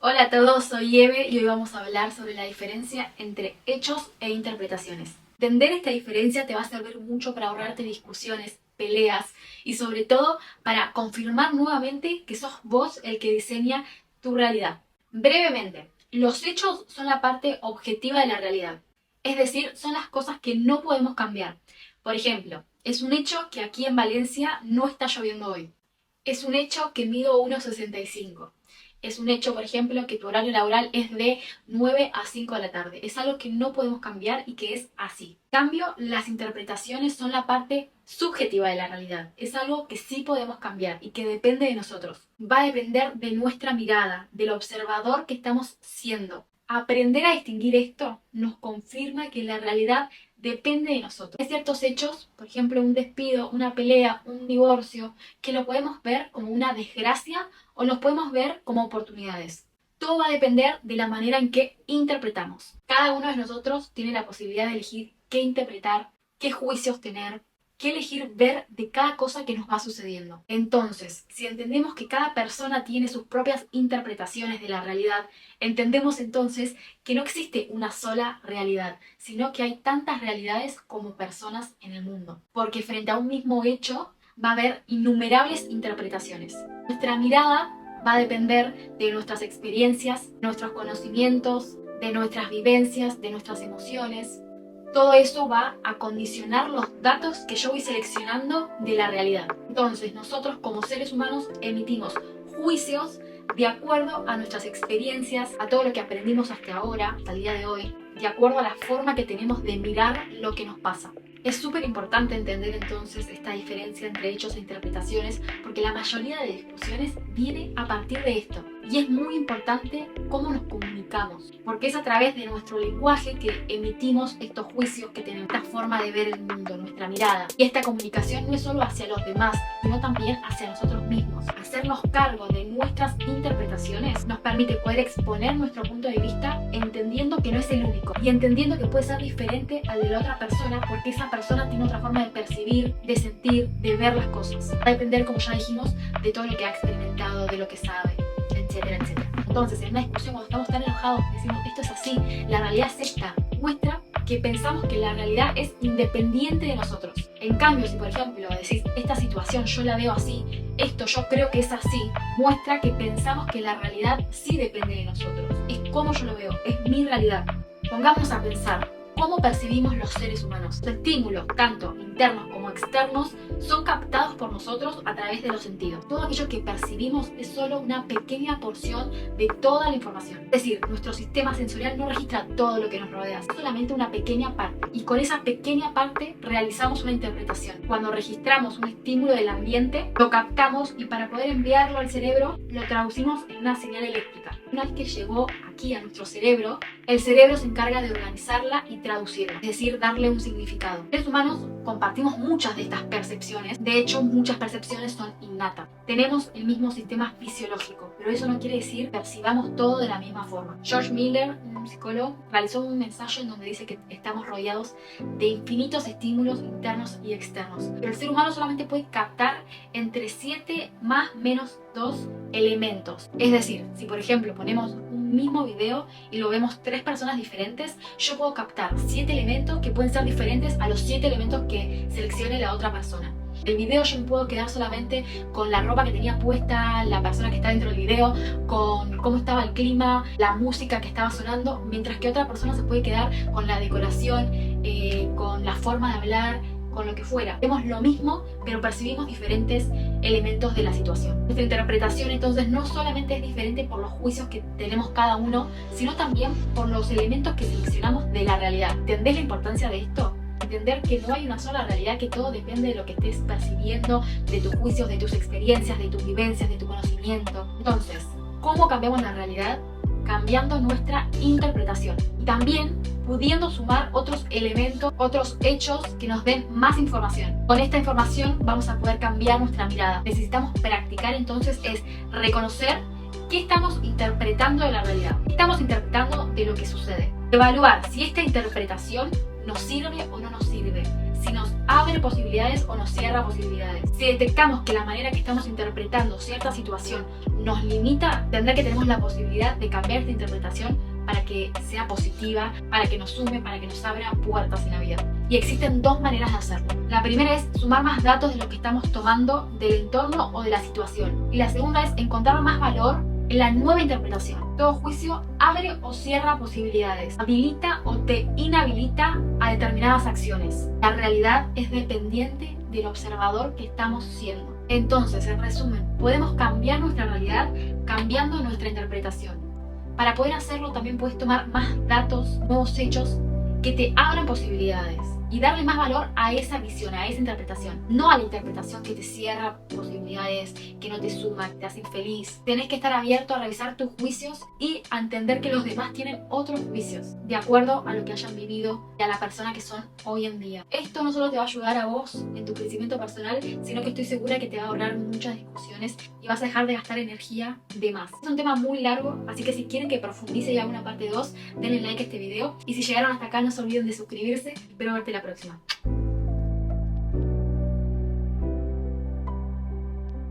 Hola a todos, soy Eve y hoy vamos a hablar sobre la diferencia entre hechos e interpretaciones. Entender esta diferencia te va a servir mucho para ahorrarte discusiones, peleas y sobre todo para confirmar nuevamente que sos vos el que diseña tu realidad. Brevemente, los hechos son la parte objetiva de la realidad, es decir, son las cosas que no podemos cambiar. Por ejemplo, es un hecho que aquí en Valencia no está lloviendo hoy. Es un hecho que mido 1,65. Es un hecho, por ejemplo, que tu horario laboral es de 9 a 5 de la tarde. Es algo que no podemos cambiar y que es así. En cambio, las interpretaciones son la parte subjetiva de la realidad. Es algo que sí podemos cambiar y que depende de nosotros. Va a depender de nuestra mirada, del observador que estamos siendo. Aprender a distinguir esto nos confirma que la realidad depende de nosotros. Hay ciertos hechos, por ejemplo un despido, una pelea, un divorcio, que lo podemos ver como una desgracia o los podemos ver como oportunidades. Todo va a depender de la manera en que interpretamos. Cada uno de nosotros tiene la posibilidad de elegir qué interpretar, qué juicios tener, qué elegir ver de cada cosa que nos va sucediendo. Entonces, si entendemos que cada persona tiene sus propias interpretaciones de la realidad, entendemos entonces que no existe una sola realidad, sino que hay tantas realidades como personas en el mundo. Porque frente a un mismo hecho va a haber innumerables interpretaciones. Nuestra mirada va a depender de nuestras experiencias, nuestros conocimientos, de nuestras vivencias, de nuestras emociones. Todo eso va a condicionar los datos que yo voy seleccionando de la realidad. Entonces, nosotros como seres humanos emitimos juicios de acuerdo a nuestras experiencias, a todo lo que aprendimos hasta ahora, hasta el día de hoy, de acuerdo a la forma que tenemos de mirar lo que nos pasa. Es súper importante entender entonces esta diferencia entre hechos e interpretaciones porque la mayoría de discusiones viene a partir de esto. Y es muy importante cómo nos comunicamos, porque es a través de nuestro lenguaje que emitimos estos juicios que tenemos, esta forma de ver el mundo, nuestra mirada. Y esta comunicación no es solo hacia los demás, sino también hacia nosotros mismos. Hacernos cargo de nuestras interpretaciones nos permite poder exponer nuestro punto de vista entendiendo que no es el único y entendiendo que puede ser diferente al de la otra persona porque esa persona tiene otra forma de percibir, de sentir, de ver las cosas. Va a depender, como ya dijimos, de todo lo que ha experimentado, de lo que sabe, etcétera, etcétera. Entonces, en una discusión, cuando estamos tan enojados, decimos, esto es así, la realidad es esta, muestra que pensamos que la realidad es independiente de nosotros. En cambio, si por ejemplo decís, esta situación yo la veo así, esto yo creo que es así, muestra que pensamos que la realidad sí depende de nosotros. Es como yo lo veo, es mi realidad. Pongámonos a pensar, ¿cómo percibimos los seres humanos? Los estímulos, tanto internos como externos, son captados por nosotros a través de los sentidos. Todo aquello que percibimos es solo una pequeña porción de toda la información. Es decir, nuestro sistema sensorial no registra todo lo que nos rodea, es solamente una pequeña parte. Y con esa pequeña parte realizamos una interpretación. Cuando registramos un estímulo del ambiente, lo captamos y para poder enviarlo al cerebro, lo traducimos en una señal eléctrica. Una vez que llegó aquí a nuestro cerebro, el cerebro se encarga de organizarla y traducirla, es decir, darle un significado. Los seres humanos compartimos muchas de estas percepciones, de hecho muchas percepciones son innatas. Tenemos el mismo sistema fisiológico, pero eso no quiere decir que percibamos todo de la misma forma. George Miller, un psicólogo, realizó un ensayo en donde dice que estamos rodeados de infinitos estímulos internos y externos, pero el ser humano solamente puede captar entre 7 más menos 2 elementos. Es decir, si por ejemplo ponemos un mismo video y lo vemos 3 personas diferentes, yo puedo captar 7 elementos que pueden ser diferentes a los 7 elementos que seleccione la otra persona. El video yo me puedo quedar solamente con la ropa que tenía puesta la persona que está dentro del video, con cómo estaba el clima, la música que estaba sonando, mientras que otra persona se puede quedar con la decoración, con la forma de hablar, con lo que fuera. Vemos lo mismo, pero percibimos diferentes elementos de la situación. Nuestra interpretación entonces no solamente es diferente por los juicios que tenemos cada uno, sino también por los elementos que seleccionamos de la realidad. ¿Entendés la importancia de esto? Entender que no hay una sola realidad, que todo depende de lo que estés percibiendo, de tus juicios, de tus experiencias, de tus vivencias, de tu conocimiento. Entonces, ¿cómo cambiamos la realidad? Cambiando nuestra interpretación y también pudiendo sumar otros elementos, otros hechos que nos den más información. Con esta información vamos a poder cambiar nuestra mirada. Necesitamos practicar entonces es reconocer qué estamos interpretando de la realidad, qué estamos interpretando de lo que sucede. Evaluar si esta interpretación nos sirve o no nos sirve, si nos abre posibilidades o nos cierra posibilidades. Si detectamos que la manera que estamos interpretando cierta situación nos limita, entender que tenemos la posibilidad de cambiar esta interpretación para que sea positiva, para que nos sume, para que nos abra puertas en la vida. Y existen dos maneras de hacerlo. La primera es sumar más datos de lo que estamos tomando del entorno o de la situación. Y la segunda es encontrar más valor en la nueva interpretación. Todo juicio abre o cierra posibilidades, habilita o te inhabilita a determinadas acciones. La realidad es dependiente del observador que estamos siendo. Entonces, en resumen, podemos cambiar nuestra realidad cambiando nuestra interpretación. Para poder hacerlo también puedes tomar más datos, nuevos hechos que te abran posibilidades y darle más valor a esa visión, a esa interpretación, no a la interpretación que te cierra posibilidades, que no te suma, que te hace infeliz. Tenés que estar abierto a revisar tus juicios y a entender que los demás tienen otros juicios, de acuerdo a lo que hayan vivido y a la persona que son hoy en día. Esto no solo te va a ayudar a vos en tu crecimiento personal, sino que estoy segura que te va a ahorrar muchas discusiones y vas a dejar de gastar energía de más. Es un tema muy largo, así que si quieren que profundice y haga una parte 2, denle like a este video. Y si llegaron hasta acá, no se olviden de suscribirse. Espero verte la próxima.